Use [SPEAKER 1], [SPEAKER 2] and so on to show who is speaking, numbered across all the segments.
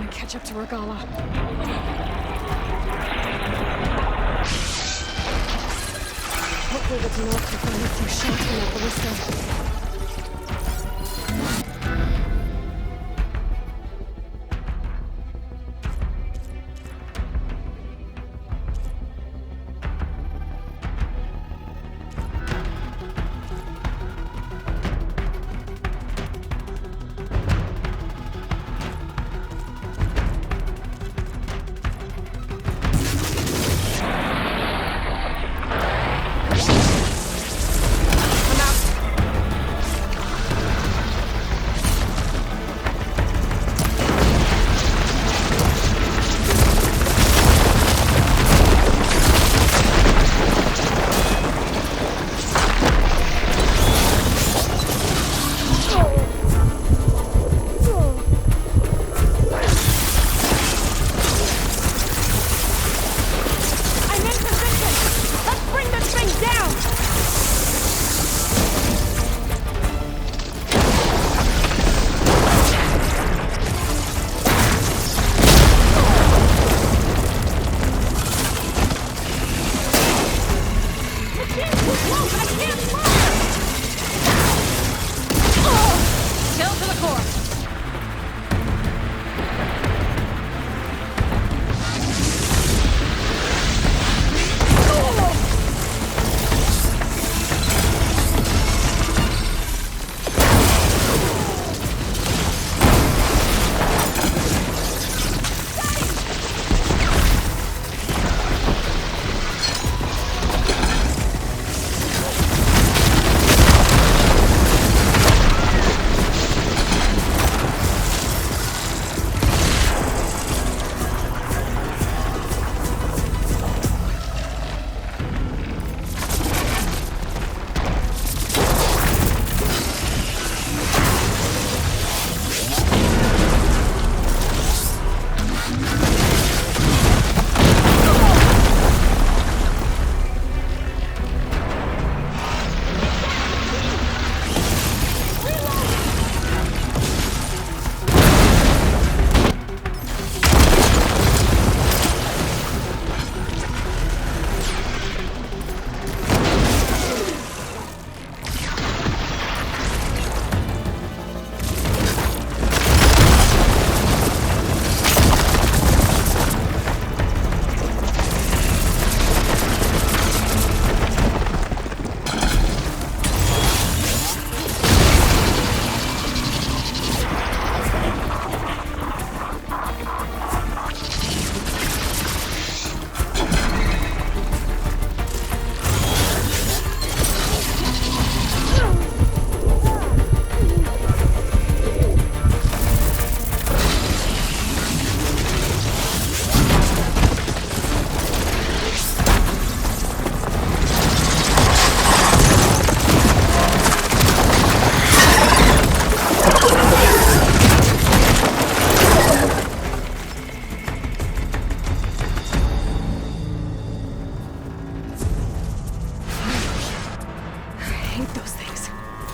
[SPEAKER 1] and catch up to Regala. Hopefully the Denard can find a few shots from that ballista.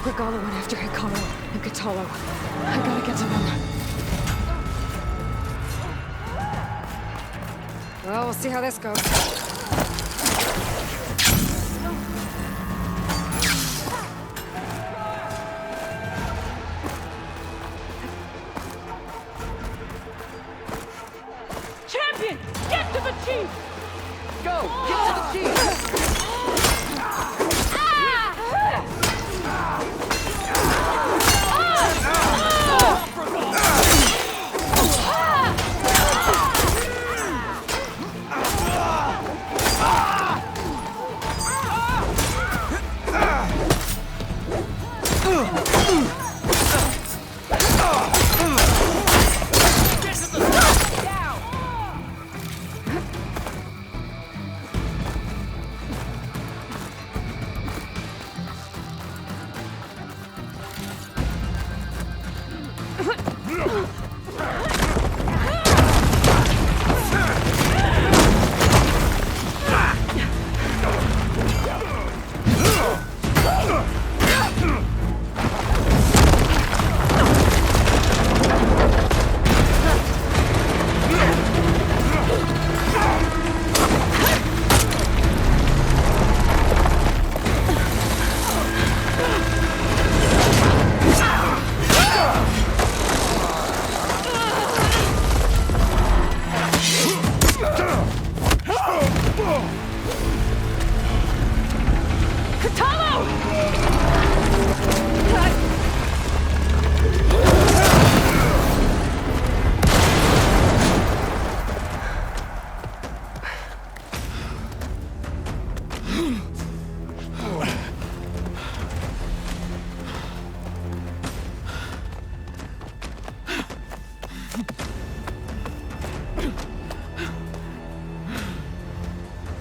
[SPEAKER 1] Regala went after Hikaru and Kotallo. I gotta get to them. Well, we'll see how this goes.
[SPEAKER 2] Champion! Get to the chief!
[SPEAKER 3] Go! Get to the chief!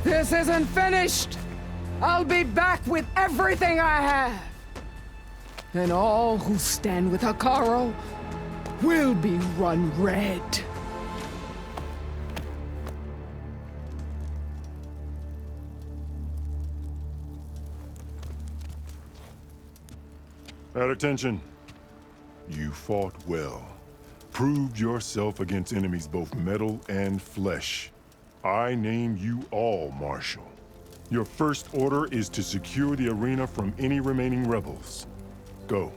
[SPEAKER 1] This isn't finished! I'll be back with everything I have! And all who stand with Hekarro will be run red.
[SPEAKER 4] At attention. You fought well. Proved yourself against enemies both metal and flesh. I name you all Marshal. Your first order is to secure the arena from any remaining rebels. Go.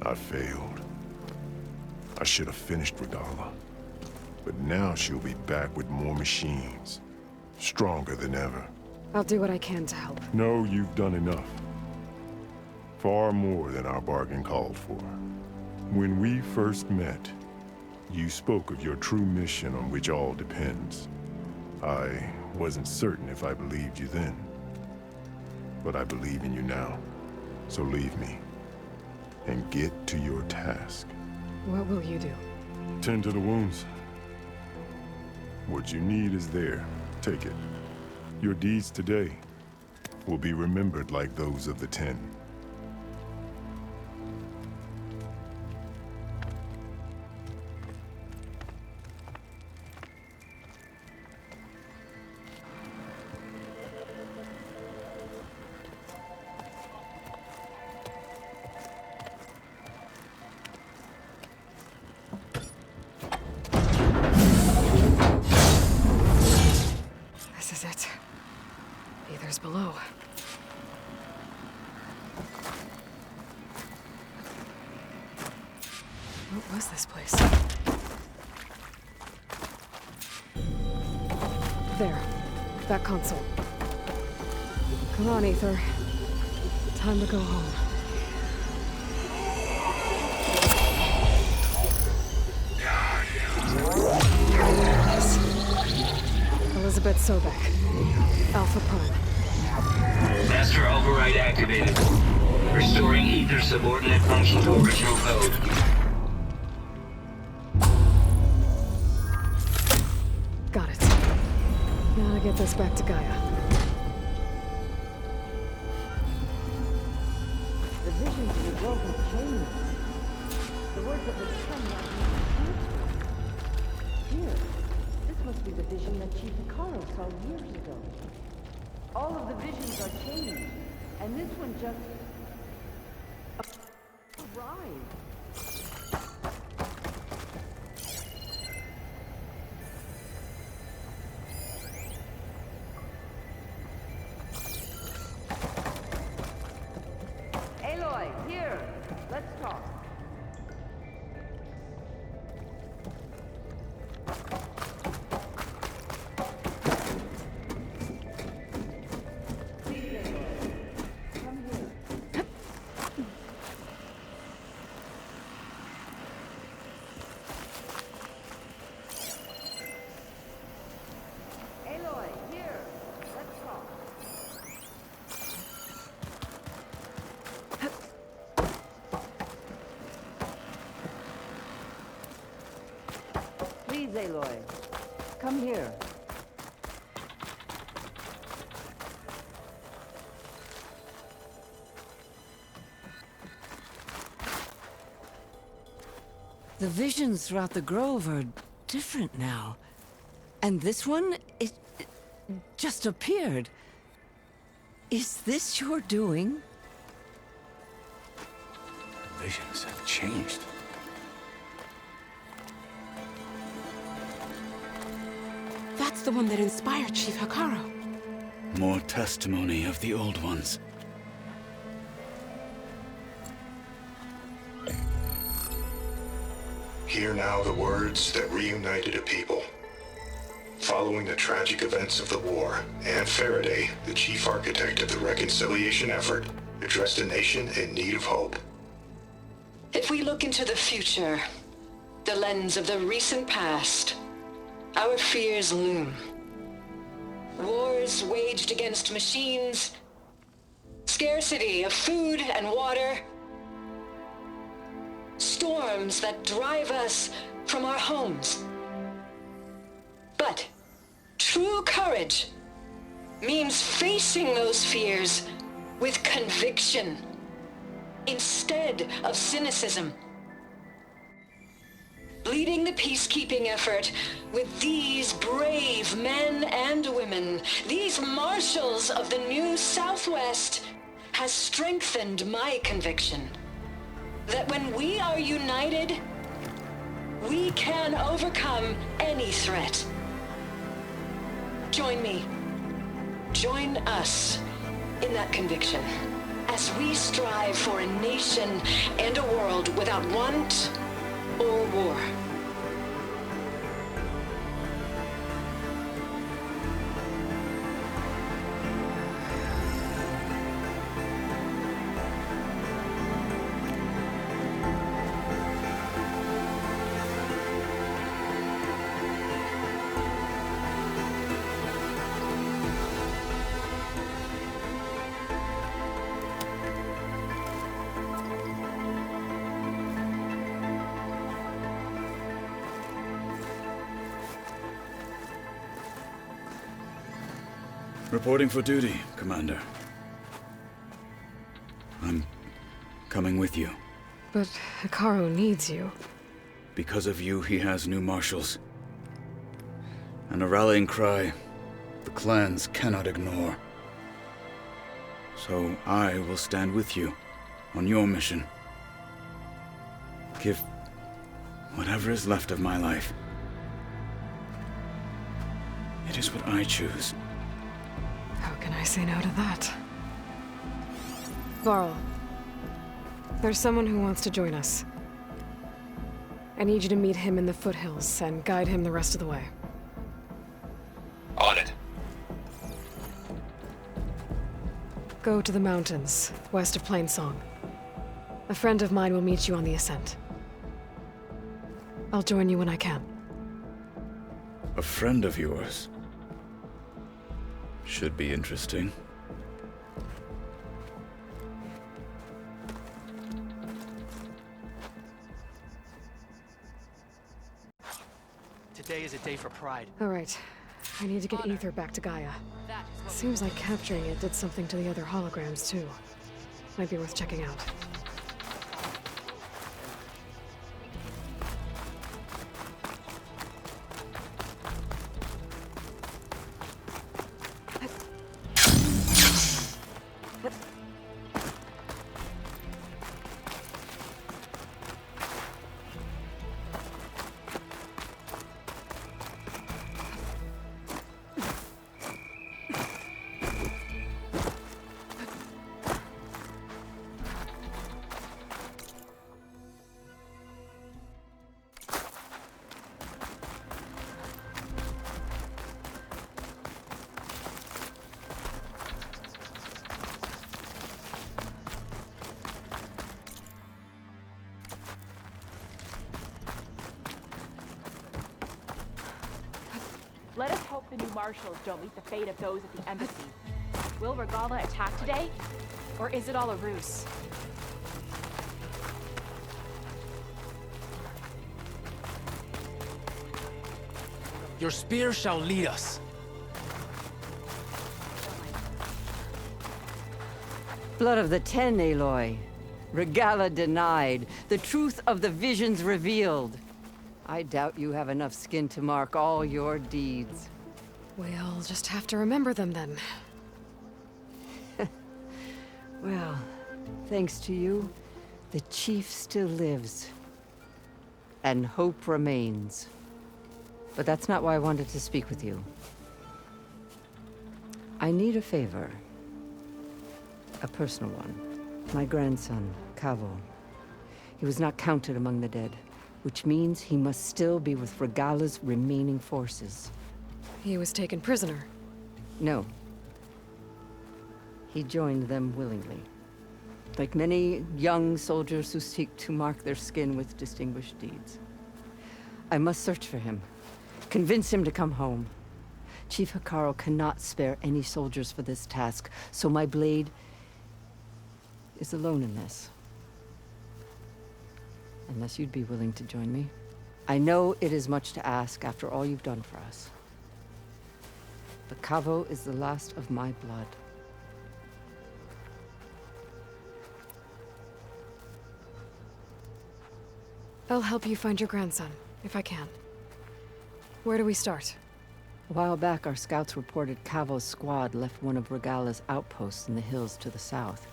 [SPEAKER 4] I failed. I should have finished Regalla. But now she'll be back with more machines. Stronger than ever.
[SPEAKER 1] I'll do what I can to help.
[SPEAKER 4] No, you've done enough. Far more than our bargain called for. When we first met, you spoke of your true mission on which all depends. I wasn't certain if I believed you then. But I believe in you now. So leave me. And get to your task.
[SPEAKER 1] What will you do?
[SPEAKER 4] Tend to the wounds. What you need is there. Take it. Your deeds today will be remembered like those of the Ten.
[SPEAKER 1] This is it. Aether's below. What was this place? There. That console. Come on, Aether. Time to go home. Elizabeth Sobek. Alpha Prime.
[SPEAKER 5] Master override activated. Restoring Ether subordinate function to original code.
[SPEAKER 1] Got it. Now to get this back to Gaia.
[SPEAKER 6] The visions of the world have changed. The words of the sun here. This must be the vision that Chief Hekarro saw years ago. All of the visions are changed, and this one just arrived. Aloy, here. Let's talk. Aloy, here. Let's talk. Please, Aloy. Come here.
[SPEAKER 7] The visions throughout the grove are different now. And this one, it just appeared. Is this your doing?
[SPEAKER 8] Visions have changed.
[SPEAKER 2] That's the one that inspired Chief Hekarro.
[SPEAKER 8] More testimony of the old ones.
[SPEAKER 9] Hear now the words that reunited a people. Following the tragic events of the war, Anne Faraday, the chief architect of the reconciliation effort, addressed a nation in need of hope.
[SPEAKER 10] If we look into the future, the lens of the recent past, our fears loom. Wars waged against machines, scarcity of food and water, storms that drive us from our homes. But true courage means facing those fears with conviction instead of cynicism. Leading the peacekeeping effort with these brave men and women, these marshals of the new Southwest, has strengthened my conviction that when we are united, we can overcome any threat. Join me. Join us in that conviction as we strive for a nation and a world without want or war.
[SPEAKER 8] Reporting for duty, Commander. I'm coming with you.
[SPEAKER 11] But Hekarro needs you.
[SPEAKER 8] Because of you, he has new marshals. And a rallying cry the clans cannot ignore. So I will stand with you on your mission. Give whatever is left of my life. It is what I choose.
[SPEAKER 11] How can I say no to that? Varl, there's someone who wants to join us. I need you to meet him in the foothills and guide him the rest of the way.
[SPEAKER 5] On it.
[SPEAKER 11] Go to the mountains, west of Plainsong. A friend of mine will meet you on the ascent. I'll join you when I can.
[SPEAKER 8] A friend of yours? Should be interesting.
[SPEAKER 3] Today is a day for pride.
[SPEAKER 11] All right. I need to get Aether back to Gaia. Seems like capturing it did something to the other holograms, too. Might be worth checking out.
[SPEAKER 12] Let us hope the new marshals don't meet the fate of those at the embassy. Will Regalla attack today? Or is it all a ruse?
[SPEAKER 3] Your spear shall lead us.
[SPEAKER 6] Blood of the Ten, Aloy. Regalla denied. The truth of the visions revealed. I doubt you have enough skin to mark all your deeds.
[SPEAKER 11] We'll just have to remember them then.
[SPEAKER 6] Well, thanks to you, the Chief still lives. And hope remains. But that's not why I wanted to speak with you. I need a favor. A personal one. My grandson, Kavo. He was not counted among the dead, which means he must still be with Regalla's remaining forces.
[SPEAKER 11] He was taken prisoner.
[SPEAKER 6] No. He joined them willingly. Like many young soldiers who seek to mark their skin with distinguished deeds. I must search for him. Convince him to come home. Chief Hekarro cannot spare any soldiers for this task, so my blade is alone in this. Unless you'd be willing to join me. I know it is much to ask after all you've done for us. But Kavo is the last of my blood.
[SPEAKER 11] I'll help you find your grandson, if I can. Where do we start?
[SPEAKER 6] A while back, our scouts reported Kavo's squad left one of Regala's outposts in the hills to the south.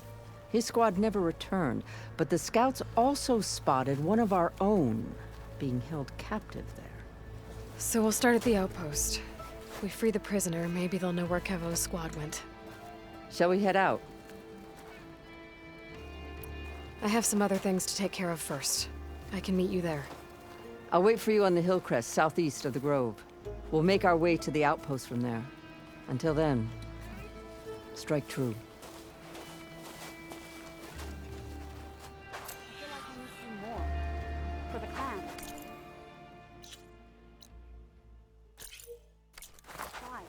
[SPEAKER 6] His squad never returned, but the scouts also spotted one of our own being held captive there.
[SPEAKER 11] So we'll start at the outpost. If we free the prisoner, maybe they'll know where Kavo's squad went.
[SPEAKER 6] Shall we head out?
[SPEAKER 11] I have some other things to take care of first. I can meet you there.
[SPEAKER 6] I'll wait for you on the hill crest southeast of the grove. We'll make our way to the outpost from there. Until then, strike true.
[SPEAKER 12] For the clan. Why?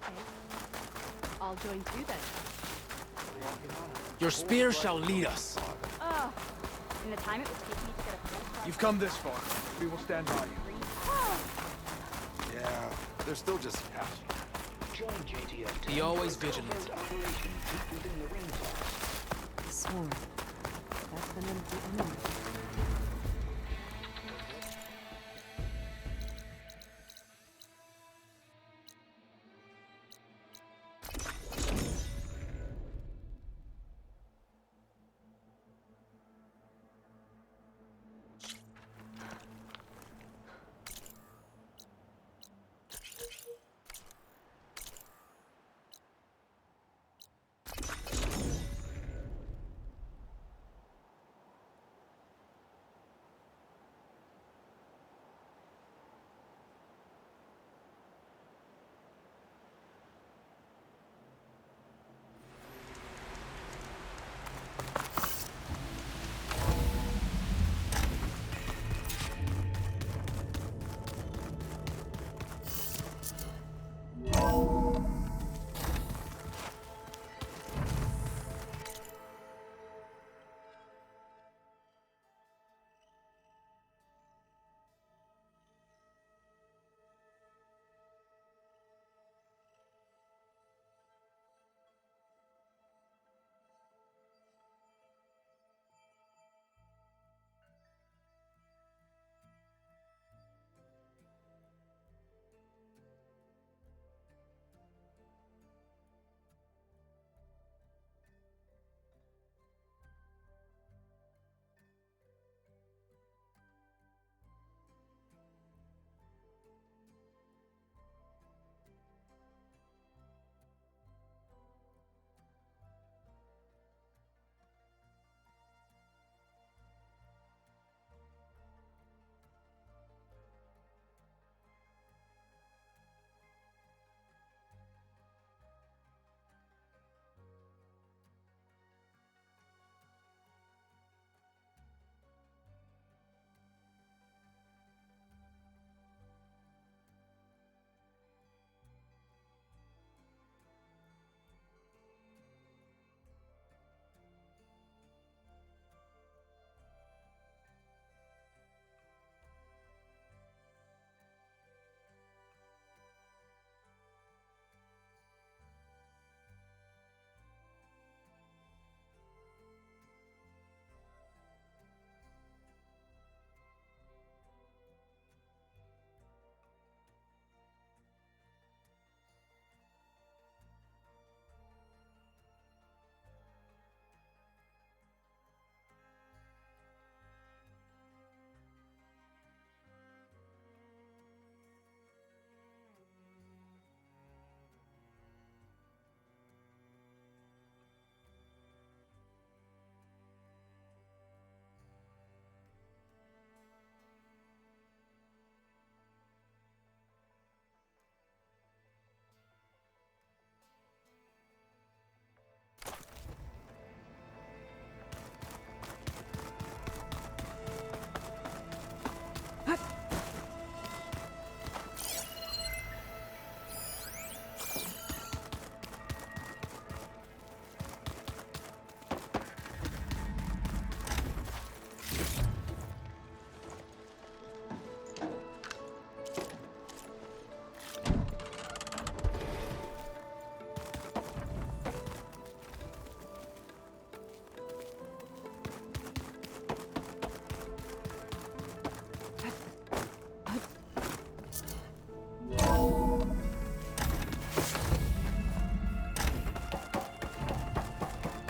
[SPEAKER 12] Okay. I'll join you then.
[SPEAKER 3] Your spear shall lead us.
[SPEAKER 12] Oh, in the time it would take me to get a full.
[SPEAKER 13] You've come this far. We will stand by you. Yeah, they're still just passing.
[SPEAKER 5] Join JTF.
[SPEAKER 3] Be always vigilant.
[SPEAKER 5] Operation Keep Within the Ring task.
[SPEAKER 6] Sworn. That's the name of the enemy.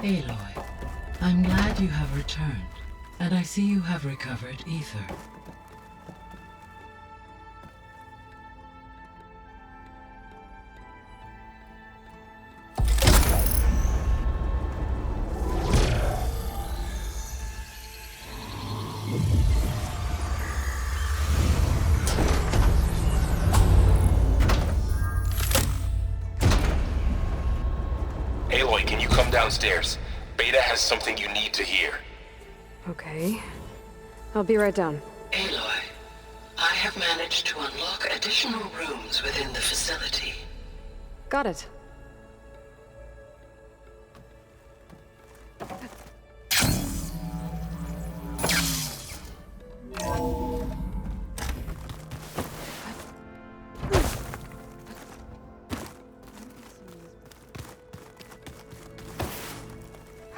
[SPEAKER 14] Aloy, I'm glad you have returned, and I see you have recovered Ether.
[SPEAKER 15] Aloy, can you come downstairs? Beta has something you need to hear.
[SPEAKER 11] Okay. I'll be right down.
[SPEAKER 16] Aloy, I have managed to unlock additional rooms within the facility.
[SPEAKER 11] Got it.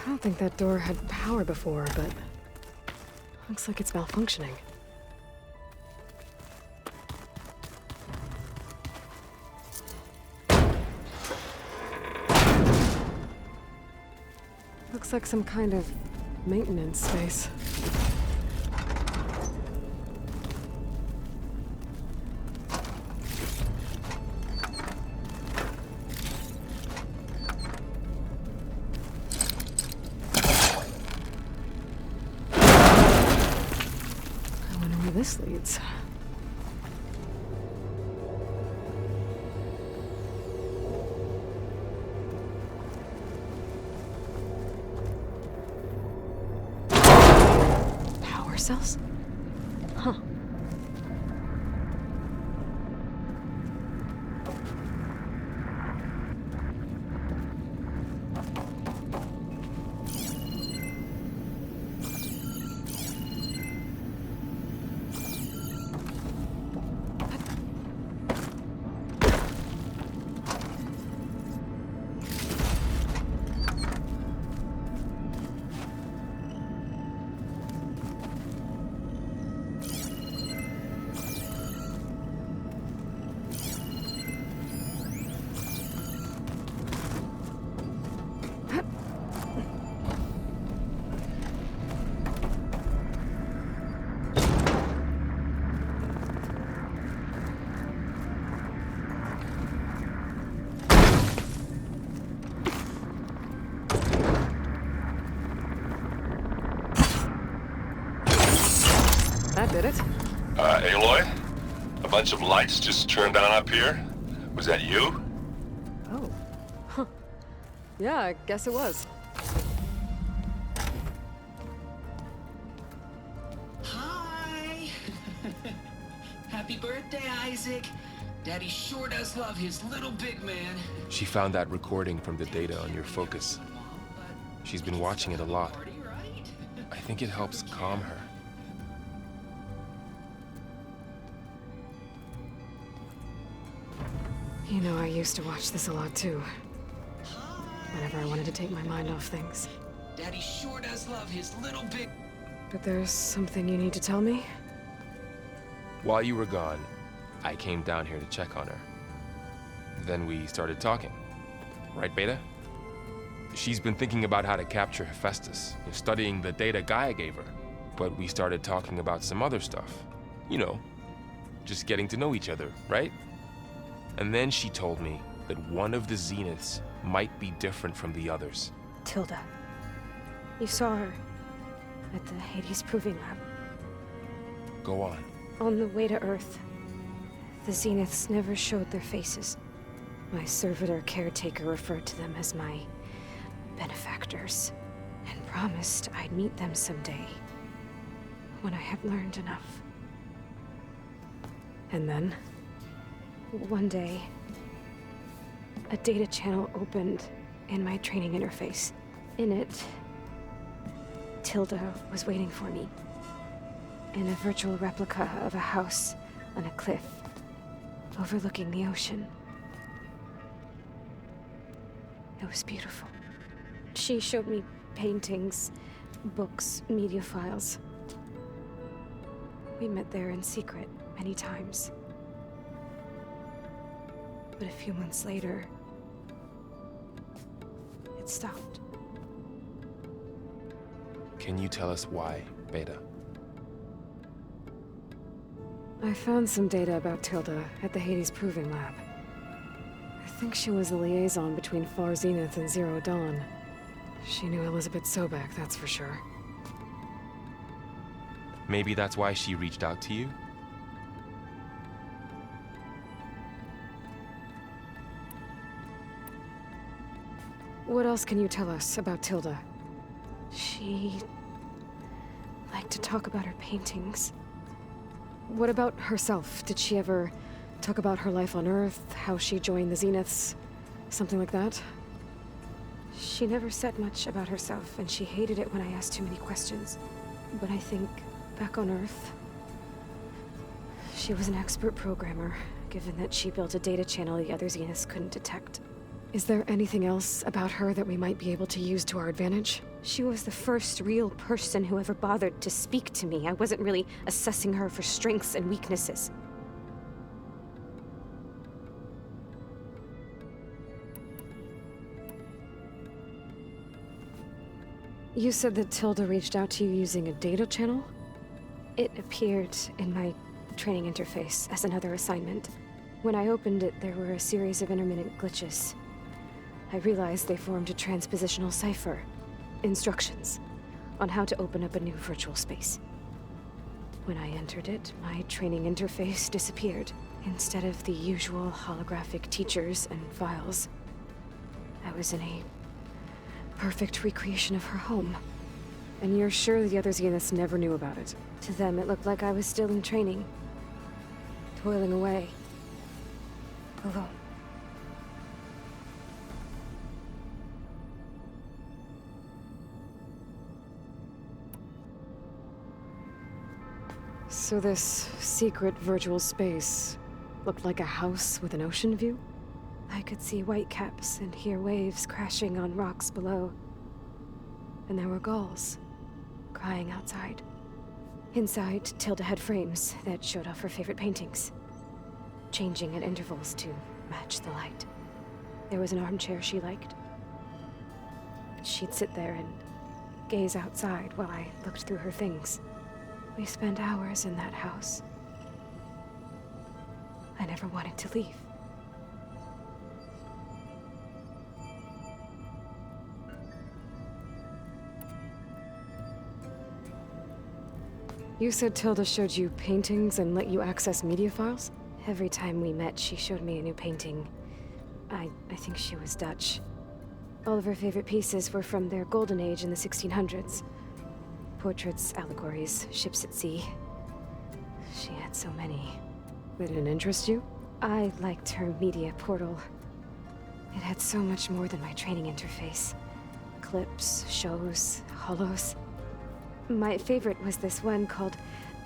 [SPEAKER 11] I don't think that door had power before, but looks like it's malfunctioning. Looks like some kind of maintenance space. This leads. Power cells? Huh. That did it.
[SPEAKER 15] Aloy? A bunch of lights just turned on up here? Was that you?
[SPEAKER 11] Oh. Huh. Yeah, I guess it was.
[SPEAKER 16] Hi! Happy birthday, Isaac. Daddy sure does love his little big man.
[SPEAKER 3] She found that recording from the data on your focus. She's been watching it a lot. I think it helps calm her.
[SPEAKER 11] You know, I used to watch this a lot too. Whenever I wanted to take my mind off things.
[SPEAKER 16] Daddy sure does love his little big...
[SPEAKER 11] But there's something you need to tell me?
[SPEAKER 3] While you were gone, I came down here to check on her. Then we started talking. Right, Beta? She's been thinking about how to capture Hephaestus, studying the data Gaia gave her. But we started talking about some other stuff. You know, just getting to know each other, right? And then she told me that one of the Zeniths might be different from the others.
[SPEAKER 11] Tilda. You saw her at the Hades Proving Lab.
[SPEAKER 3] Go on.
[SPEAKER 11] On the way to Earth, the Zeniths never showed their faces. My servitor caretaker referred to them as my benefactors, and promised I'd meet them someday, when I had learned enough. And then, one day, a data channel opened in my training interface. In it, Tilda was waiting for me, in a virtual replica of a house on a cliff, overlooking the ocean. It was beautiful. She showed me paintings, books, media files. We met there in secret many times. But a few months later, it stopped.
[SPEAKER 3] Can you tell us why, Beta?
[SPEAKER 11] I found some data about Tilda at the Hades Proving Lab. I think she was the liaison between Far Zenith and Zero Dawn. She knew Elizabeth Sobek, that's for sure.
[SPEAKER 3] Maybe that's why she reached out to you?
[SPEAKER 11] What else can you tell us about Tilda? She liked to talk about her paintings. What about herself? Did she ever talk about her life on Earth, how she joined the Zeniths, something like that? She never said much about herself, and she hated it when I asked too many questions. But I think, back on Earth, she was an expert programmer, given that she built a data channel the other Zeniths couldn't detect. Is there anything else about her that we might be able to use to our advantage? She was the first real person who ever bothered to speak to me. I wasn't really assessing her for strengths and weaknesses. You said that Tilda reached out to you using a data channel? It appeared in my training interface as another assignment. When I opened it, there were a series of intermittent glitches. I realized they formed a transpositional cipher. Instructions on how to open up a new virtual space. When I entered it, my training interface disappeared. Instead of the usual holographic teachers and files, I was in a perfect recreation of her home. And you're sure the other Zeniths never knew about it? To them, it looked like I was still in training, toiling away, alone. So this secret virtual space looked like a house with an ocean view? I could see whitecaps and hear waves crashing on rocks below. And there were gulls crying outside. Inside, Tilda had frames that showed off her favorite paintings, changing at intervals to match the light. There was an armchair she liked. She'd sit there and gaze outside while I looked through her things. We spent hours in that house. I never wanted to leave. You said Tilda showed you paintings and let you access media files? Every time we met, she showed me a new painting. I think she was Dutch. All of her favorite pieces were from their golden age in the 1600s. Portraits, allegories, ships at sea. She had so many. They didn't interest you? I liked her media portal. It had so much more than my training interface. Clips, shows, holos. My favorite was this one called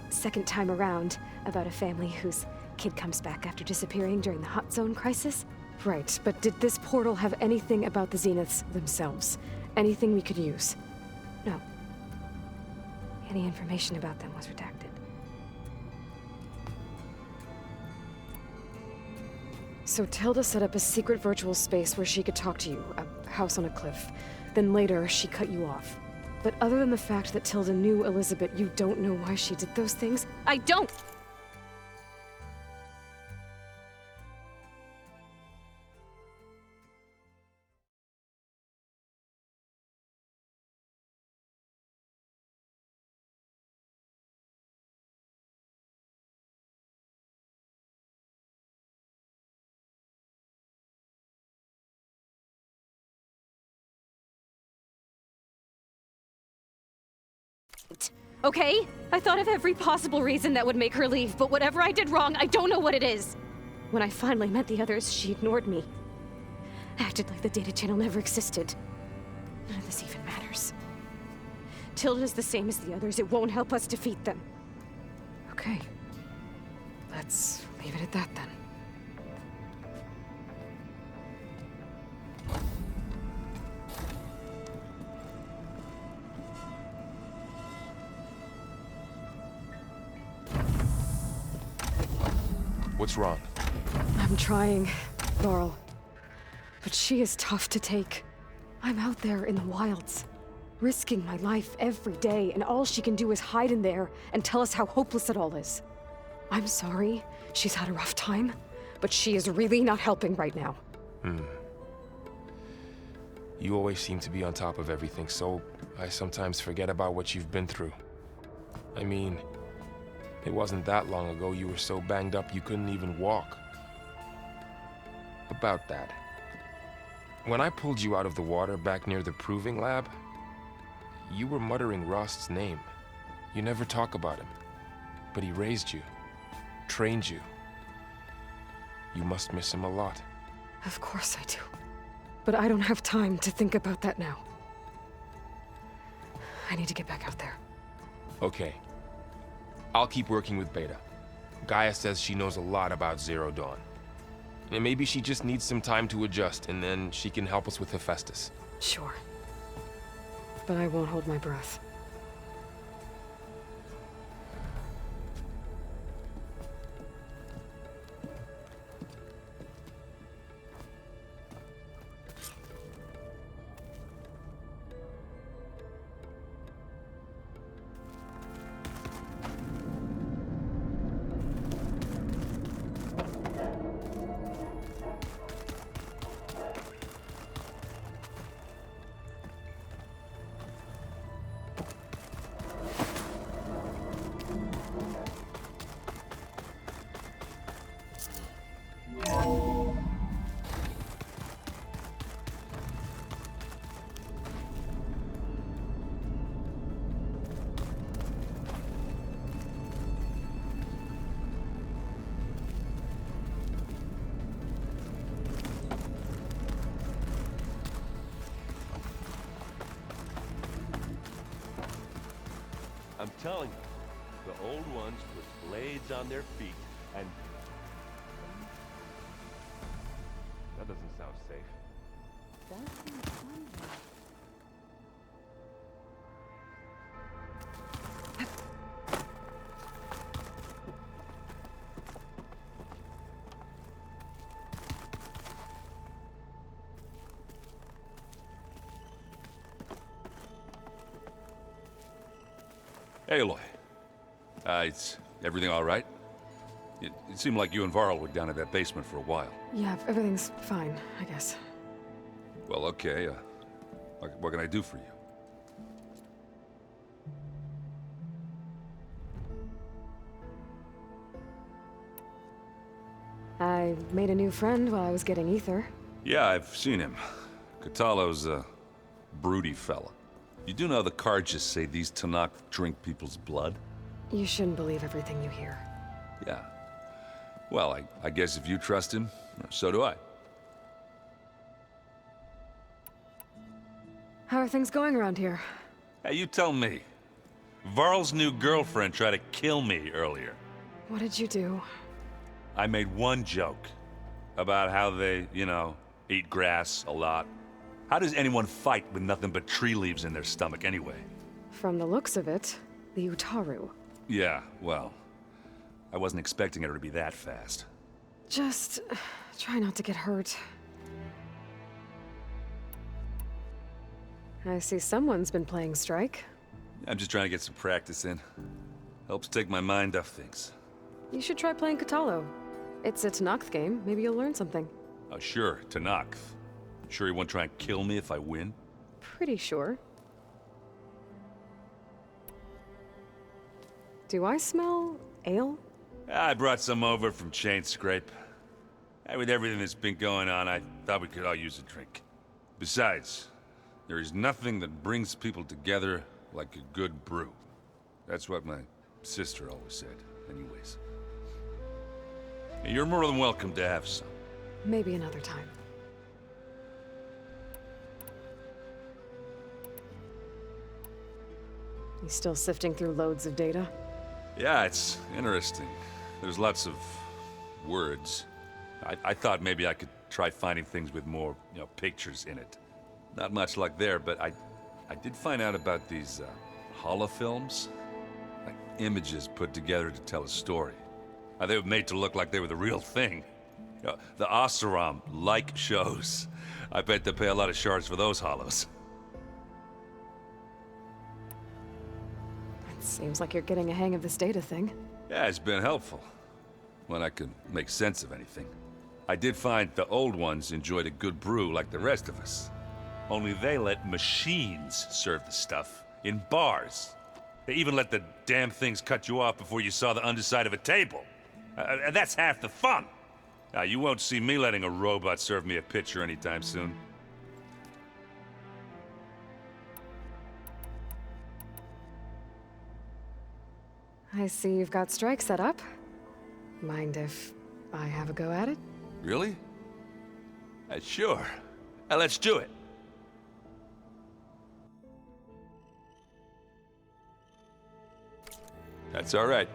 [SPEAKER 11] Second Time Around, about a family whose kid comes back after disappearing during the Hot Zone crisis. Right, but did this portal have anything about the Zeniths themselves? Anything we could use? No. Any information about them was redacted. So Tilda set up a secret virtual space where she could talk to you, a house on a cliff. Then later, she cut you off. But other than the fact that Tilda knew Elizabeth, you don't know why she did those things?
[SPEAKER 2] I don't! Okay? I thought of every possible reason that would make her leave, but whatever I did wrong, I don't know what it is.
[SPEAKER 11] When I finally met the others, she ignored me. Acted like the data channel never existed. None of this even matters. Tilda's the same as the others. It won't help us defeat them.
[SPEAKER 1] Okay. Let's leave it at that then.
[SPEAKER 3] What's wrong?
[SPEAKER 11] I'm trying, Laurel. But she is tough to take. I'm out there in the wilds. risking my life every day, and all she can do is hide in there and tell us how hopeless it all is. I'm sorry she's had a rough time, but she is really not helping right now.
[SPEAKER 3] You always seem to be on top of everything, so I sometimes forget about what you've been through. I mean, it wasn't that long ago you were so banged up you couldn't even walk. About that. When I pulled you out of the water back near the proving lab, you were muttering Rost's name. You never talk about him. But he raised you, trained you. You must miss him a lot.
[SPEAKER 11] Of course I do. But I don't have time to think about that now. I need to get back out there.
[SPEAKER 3] Okay. I'll keep working with Beta. Gaia says she knows a lot about Zero Dawn. And maybe she just needs some time to adjust, and then she can help us with Hephaestus.
[SPEAKER 11] Sure. But I won't hold my breath.
[SPEAKER 17] I'm telling you, the old ones put blades on their feet, and... That doesn't sound safe.
[SPEAKER 18] Hey, Aloy. Is everything all right? It seemed like you and Varl were down at that basement for a while.
[SPEAKER 11] Yeah, everything's fine, I guess.
[SPEAKER 18] Well, okay. What can I do for you?
[SPEAKER 11] I made a new friend while I was getting ether.
[SPEAKER 18] Yeah, I've seen him. Kotallo's a broody fella. You do know the cards just say these Tenakth drink people's blood?
[SPEAKER 11] You shouldn't believe everything you hear.
[SPEAKER 18] Yeah. Well, I guess if you trust him, so do I.
[SPEAKER 11] How are things going around here?
[SPEAKER 18] Hey, you tell me. Varl's new girlfriend tried to kill me earlier.
[SPEAKER 11] What did you do?
[SPEAKER 18] I made one joke about how they, eat grass a lot. How does anyone fight with nothing but tree leaves in their stomach anyway?
[SPEAKER 11] From the looks of it, the Utaru.
[SPEAKER 18] Yeah, well, I wasn't expecting her to be that fast.
[SPEAKER 11] Just try not to get hurt. I see someone's been playing Strike.
[SPEAKER 18] I'm just trying to get some practice in. Helps take my mind off things.
[SPEAKER 11] You should try playing Kotallo. It's a Tenakth game. Maybe you'll learn something.
[SPEAKER 18] Oh, sure, Tenakth. Sure he won't try and kill me if I win?
[SPEAKER 11] Pretty sure. Do I smell ale?
[SPEAKER 18] I brought some over from Chain Scrape. With everything that's been going on, I thought we could all use a drink. Besides, there is nothing that brings people together like a good brew. That's what my sister always said, anyways. You're more than welcome to have some.
[SPEAKER 11] Maybe another time. You still sifting through loads of data?
[SPEAKER 18] Yeah, it's interesting. There's lots of words. I thought maybe I could try finding things with more, pictures in it. Not much luck there, but I did find out about these holofilms. Like images put together to tell a story. They were made to look like they were the real thing. The Oseram like shows. I bet they pay a lot of shards for those hollows.
[SPEAKER 11] Seems like you're getting a hang of this data thing.
[SPEAKER 18] Yeah, it's been helpful. When I could make sense of anything. I did find the old ones enjoyed a good brew like the rest of us. Only they let machines serve the stuff in bars. They even let the damn things cut you off before you saw the underside of a table. And that's half the fun. Now, you won't see me letting a robot serve me a pitcher anytime soon.
[SPEAKER 11] I see you've got Strike set up. Mind if I have a go at it?
[SPEAKER 18] Really? Sure. Let's do it. That's all right.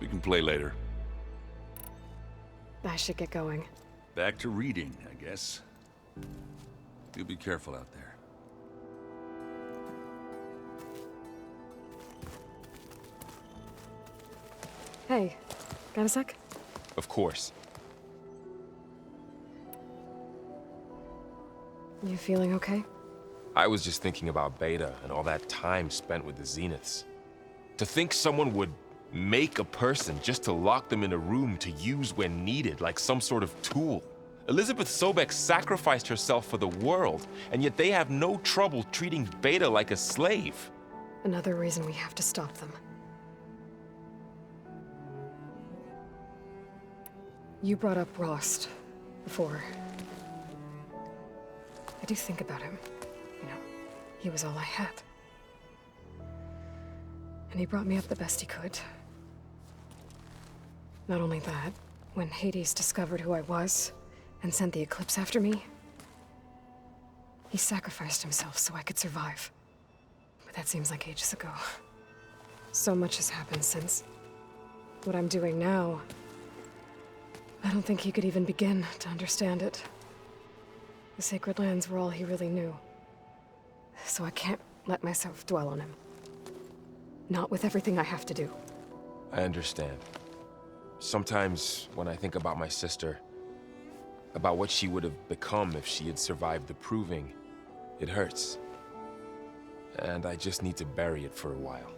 [SPEAKER 18] We can play later.
[SPEAKER 11] I should get going.
[SPEAKER 18] Back to reading, I guess. You be careful out there.
[SPEAKER 11] Hey, got a sec?
[SPEAKER 3] Of course.
[SPEAKER 11] You feeling okay?
[SPEAKER 3] I was just thinking about Beta and all that time spent with the Zeniths. To think someone would make a person just to lock them in a room to use when needed, like some sort of tool. Elizabeth Sobek sacrificed herself for the world, and yet they have no trouble treating Beta like a slave.
[SPEAKER 11] Another reason we have to stop them. You brought up Rost before. I do think about him. You know, he was all I had. And he brought me up the best he could. Not only that, when Hades discovered who I was and sent the Eclipse after me, he sacrificed himself so I could survive. But that seems like ages ago. So much has happened since. What I'm doing now, I don't think he could even begin to understand it. The Sacred Lands were all he really knew. So I can't let myself dwell on him. Not with everything I have to do.
[SPEAKER 3] I understand. Sometimes, when I think about my sister, about what she would have become if she had survived the Proving, it hurts. And I just need to bury it for a while.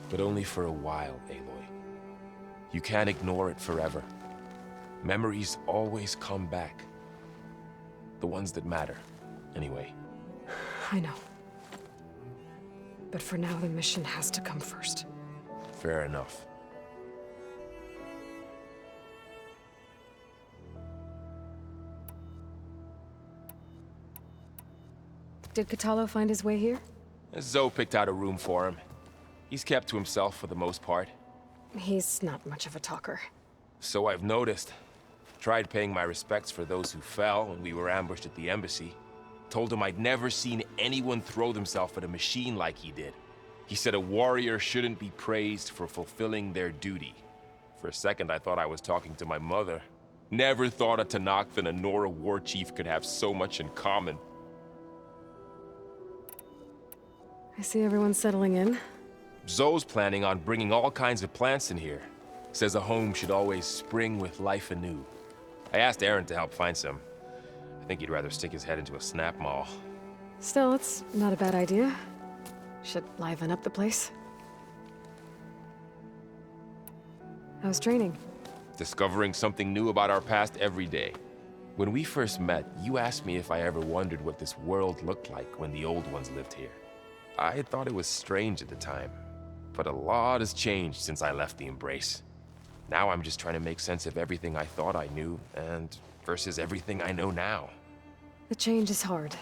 [SPEAKER 3] But only for a while, Aloy. You can't ignore it forever. Memories always come back. The ones that matter, anyway.
[SPEAKER 11] I know. But for now, the mission has to come first.
[SPEAKER 3] Fair enough.
[SPEAKER 11] Did Kotallo find his way here?
[SPEAKER 3] Zoe picked out a room for him. He's kept to himself for the most part.
[SPEAKER 11] He's not much of a talker.
[SPEAKER 3] So I've noticed. Tried paying my respects for those who fell when we were ambushed at the embassy. Told him I'd never seen anyone throw themselves at a machine like he did. He said a warrior shouldn't be praised for fulfilling their duty. For a second, I thought I was talking to my mother. Never thought a Tenakth and a Nora war chief could have so much in common.
[SPEAKER 11] I see everyone settling in.
[SPEAKER 3] Zoe's planning on bringing all kinds of plants in here. Says a home should always spring with life anew. I asked Aaron to help find some. I think he'd rather stick his head into a snap mall.
[SPEAKER 11] Still, it's not a bad idea. Should liven up the place. How's training?
[SPEAKER 3] Discovering something new about our past every day. When we first met, you asked me if I ever wondered what this world looked like when the old ones lived here. I had thought it was strange at the time, but a lot has changed since I left the Embrace. Now I'm just trying to make sense of everything I thought I knew, and versus everything I know now.
[SPEAKER 11] The change is hard,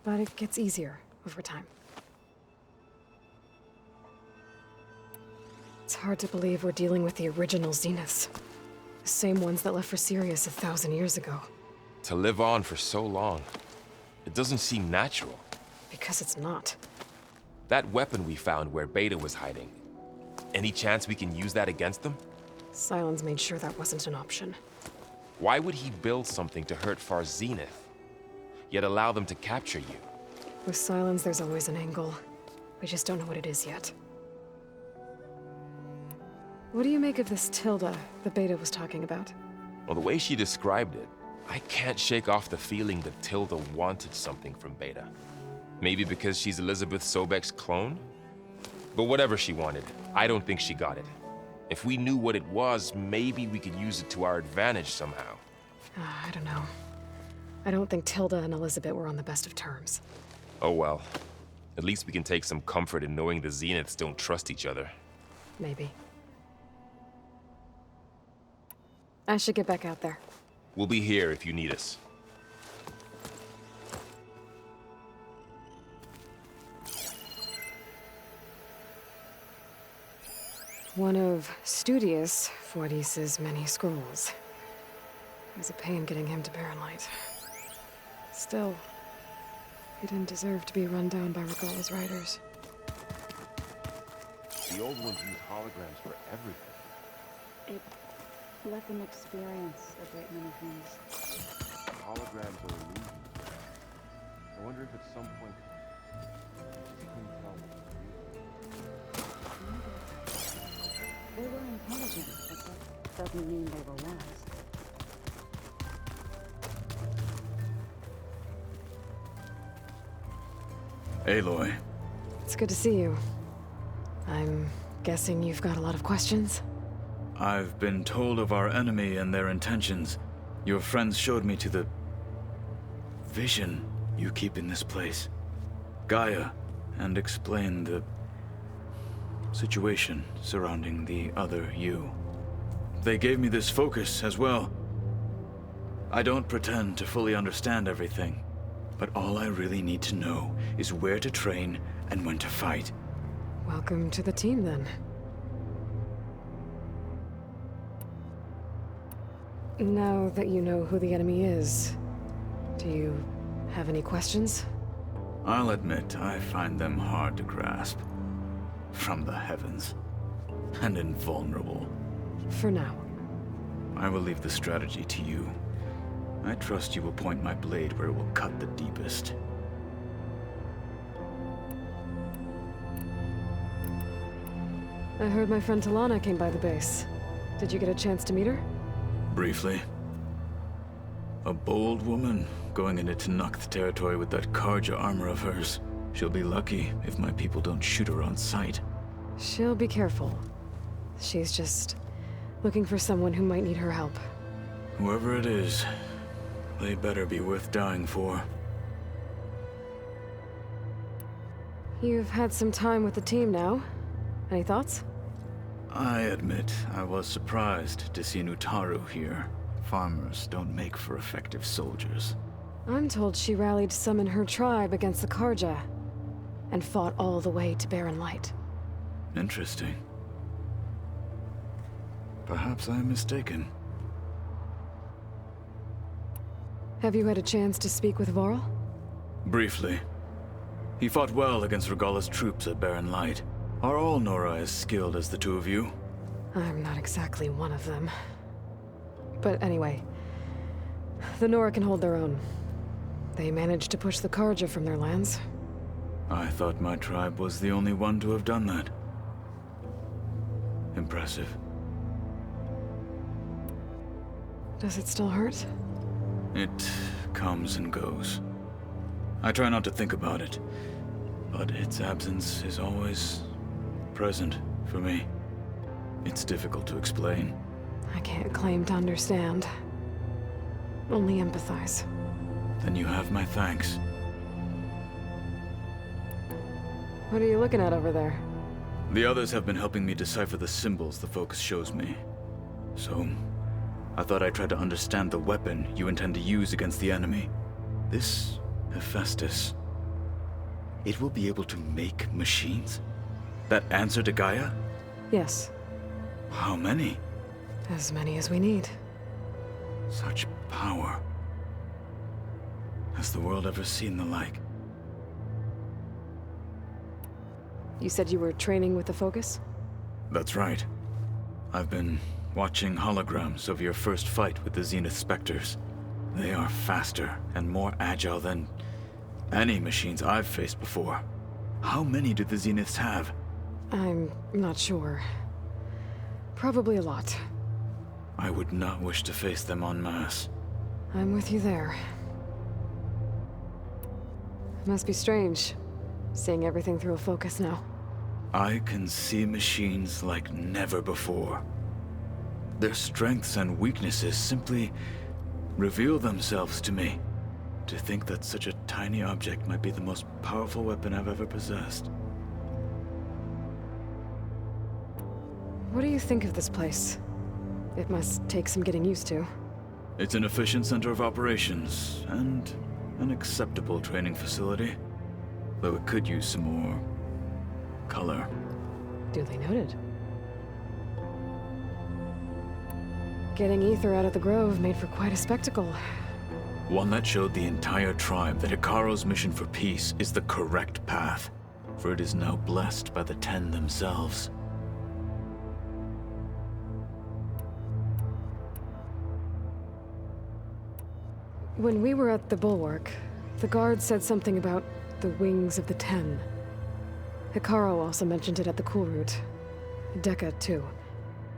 [SPEAKER 11] but it gets easier over time. It's hard to believe we're dealing with the original Zeniths. The same ones that left for Sirius 1,000 years ago.
[SPEAKER 3] To live on for so long, it doesn't seem natural.
[SPEAKER 11] Because it's not.
[SPEAKER 3] That weapon we found where Beta was hiding, any chance we can use that against them?
[SPEAKER 11] Sylens made sure that wasn't an option.
[SPEAKER 3] Why would he build something to hurt Far Zenith, yet allow them to capture you?
[SPEAKER 11] With Sylens, there's always an angle. We just don't know what it is yet. What do you make of this Tilda the Beta was talking about?
[SPEAKER 3] Well, the way she described it, I can't shake off the feeling that Tilda wanted something from Beta. Maybe because she's Elizabeth Sobek's clone? But whatever she wanted, I don't think she got it. If we knew what it was, maybe we could use it to our advantage somehow.
[SPEAKER 11] I don't know. I don't think Tilda and Elizabeth were on the best of terms.
[SPEAKER 3] Oh well. At least we can take some comfort in knowing the Zeniths don't trust each other.
[SPEAKER 11] Maybe. I should get back out there.
[SPEAKER 3] We'll be here if you need us.
[SPEAKER 11] One of Studius Fortis's many scrolls. It was a pain getting him to Barren Light. Still, he didn't deserve to be run down by Regalla's riders.
[SPEAKER 17] The old ones use holograms for everything.
[SPEAKER 19] It let them experience a great many things.
[SPEAKER 17] Holograms are illusions. I wonder if at some point she couldn't tell what
[SPEAKER 19] They were intelligent, but that doesn't mean they were wise.
[SPEAKER 8] Aloy.
[SPEAKER 11] It's good to see you. I'm guessing you've got a lot of questions?
[SPEAKER 8] I've been told of our enemy and their intentions. Your friends showed me to the vision you keep in this place, Gaia, and explained the situation surrounding the other you. They gave me this focus as well. I don't pretend to fully understand everything, but all I really need to know is where to train and when to fight.
[SPEAKER 11] Welcome to the team, then. Now that you know who the enemy is, do you have any questions?
[SPEAKER 8] I'll admit, I find them hard to grasp. From the heavens. And invulnerable.
[SPEAKER 11] For now.
[SPEAKER 8] I will leave the strategy to you. I trust you will point my blade where it will cut the deepest.
[SPEAKER 11] I heard my friend Talana came by the base. Did you get a chance to meet her?
[SPEAKER 8] Briefly. A bold woman going into Tenakth territory with that Karja armor of hers. She'll be lucky if my people don't shoot her on sight.
[SPEAKER 11] She'll be careful. She's just looking for someone who might need her help.
[SPEAKER 8] Whoever it is, they better be worth dying for.
[SPEAKER 11] You've had some time with the team now. Any thoughts?
[SPEAKER 8] I admit, I was surprised to see Nutaru here. Farmers don't make for effective soldiers.
[SPEAKER 11] I'm told she rallied some in her tribe against the Karja, and fought all the way to Barren Light.
[SPEAKER 8] Interesting. Perhaps I'm mistaken.
[SPEAKER 11] Have you had a chance to speak with Varl?
[SPEAKER 8] Briefly. He fought well against Regalla's troops at Barren Light. Are all Nora as skilled as the two of you?
[SPEAKER 11] I'm not exactly one of them. But anyway, the Nora can hold their own. They managed to push the Karja from their lands.
[SPEAKER 8] I thought my tribe was the only one to have done that. Impressive.
[SPEAKER 11] Does it still hurt?
[SPEAKER 8] It comes and goes. I try not to think about it, but its absence is always present for me. It's difficult to explain.
[SPEAKER 11] I can't claim to understand. Only empathize.
[SPEAKER 8] Then you have my thanks.
[SPEAKER 11] What are you looking at over there?
[SPEAKER 8] The others have been helping me decipher the symbols the focus shows me. So, I thought I'd try to understand the weapon you intend to use against the enemy. This Hephaestus. It will be able to make machines? That answer to Gaia?
[SPEAKER 11] Yes.
[SPEAKER 8] How many?
[SPEAKER 11] As many as we need.
[SPEAKER 8] Such power. Has the world ever seen the like?
[SPEAKER 11] You said you were training with the Focus?
[SPEAKER 8] That's right. I've been watching holograms of your first fight with the Zenith Spectres. They are faster and more agile than any machines I've faced before. How many do the Zeniths have?
[SPEAKER 11] I'm not sure. Probably a lot.
[SPEAKER 8] I would not wish to face them en masse.
[SPEAKER 11] I'm with you there. It must be strange, seeing everything through a Focus now.
[SPEAKER 8] I can see machines like never before. Their strengths and weaknesses simply reveal themselves to me. To think that such a tiny object might be the most powerful weapon I've ever possessed.
[SPEAKER 11] What do you think of this place? It must take some getting used to.
[SPEAKER 8] It's an efficient center of operations, and an acceptable training facility. Though it could use some more color.
[SPEAKER 11] Duly noted. Getting Ether out of the Grove made for quite a spectacle.
[SPEAKER 8] One that showed the entire tribe that Hekarro's mission for peace is the correct path, for it is now blessed by the Ten themselves.
[SPEAKER 11] When we were at the Bulwark, the guard said something about the Wings of the Ten. Hekarro also mentioned it at the Cool Route. Dekka, too.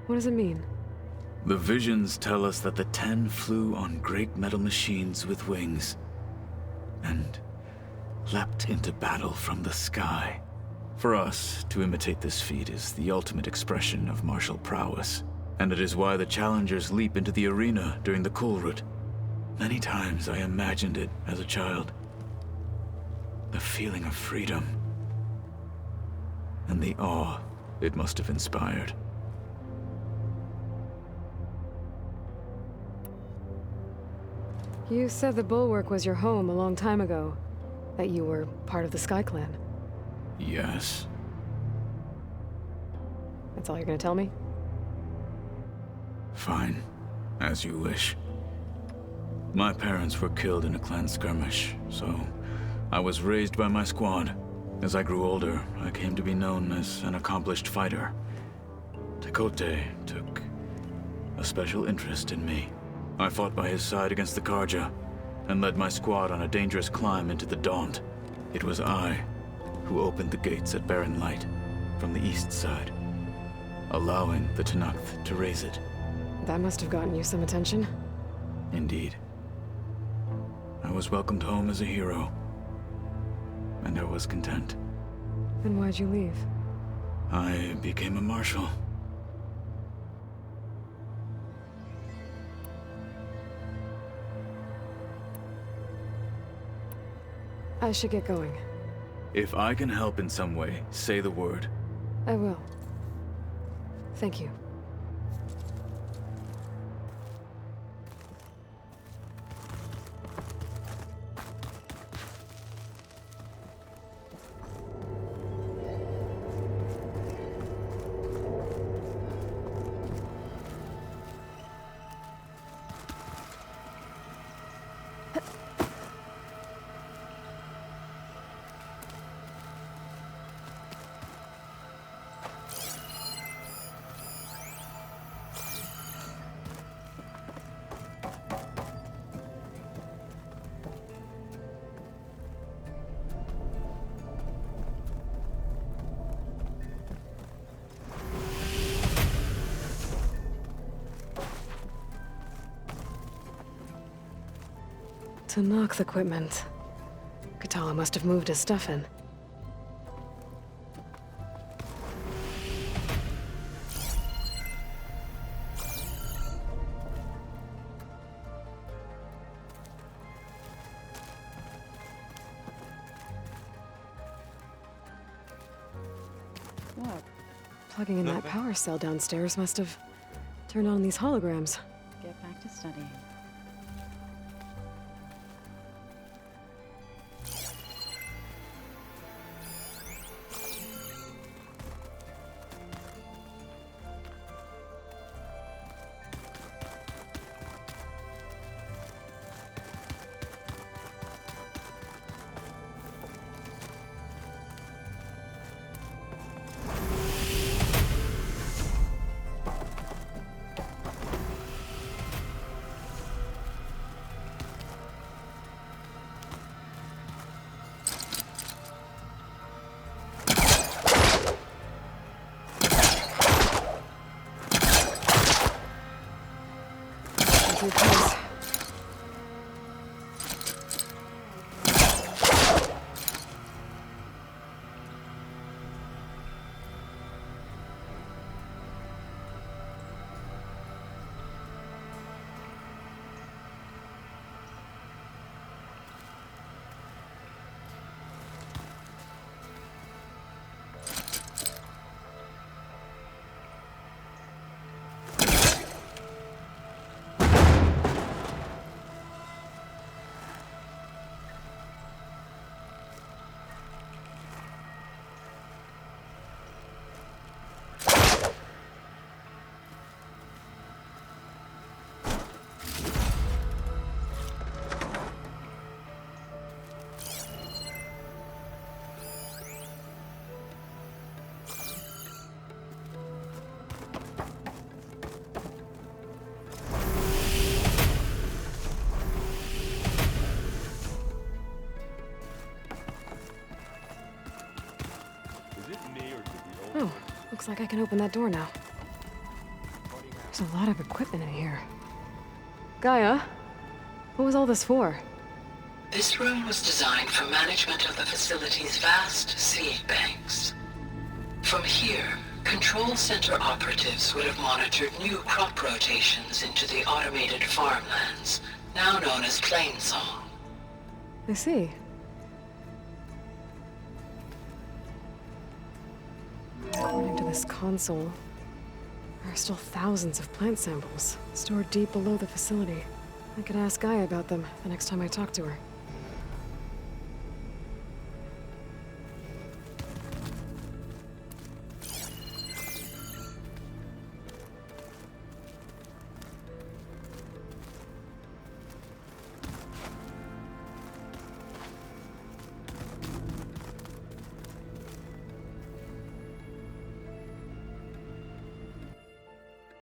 [SPEAKER 11] What does it mean?
[SPEAKER 8] The visions tell us that the Ten flew on great metal machines with wings, and leapt into battle from the sky. For us, to imitate this feat is the ultimate expression of martial prowess, and it is why the challengers leap into the arena during the Cool Route. Many times I imagined it as a child. The feeling of freedom, and the awe it must have inspired.
[SPEAKER 11] You said the Bulwark was your home a long time ago. That you were part of the Sky Clan.
[SPEAKER 8] Yes.
[SPEAKER 11] That's all you're gonna tell me?
[SPEAKER 8] Fine. As you wish. My parents were killed in a clan skirmish, so I was raised by my squad. As I grew older, I came to be known as an accomplished fighter. Tekote took a special interest in me. I fought by his side against the Carja, and led my squad on a dangerous climb into the Daunt. It was I who opened the gates at Barren Light from the east side, allowing the Tenakth to raise it.
[SPEAKER 11] That must have gotten you some attention.
[SPEAKER 8] Indeed. I was welcomed home as a hero, and I was content.
[SPEAKER 11] Then why'd you leave?
[SPEAKER 8] I became a marshal.
[SPEAKER 11] I should get going.
[SPEAKER 8] If I can help in some way, say the word.
[SPEAKER 11] I will. Thank you. Tenakth equipment. Katala must have moved his stuff in.
[SPEAKER 19] What?
[SPEAKER 11] Plugging in that power cell downstairs must have turned on these holograms.
[SPEAKER 19] Get back to studying.
[SPEAKER 11] Looks like I can open that door now. There's a lot of equipment in here. Gaia, what was all this for?
[SPEAKER 16] This room was designed for management of the facility's vast seed banks. From here, Control Center operatives would have monitored new crop rotations into the automated farmlands, now known as Plainsong.
[SPEAKER 11] I see. According to this console, there are still thousands of plant samples stored deep below the facility. I could ask Gaia about them the next time I talk to her.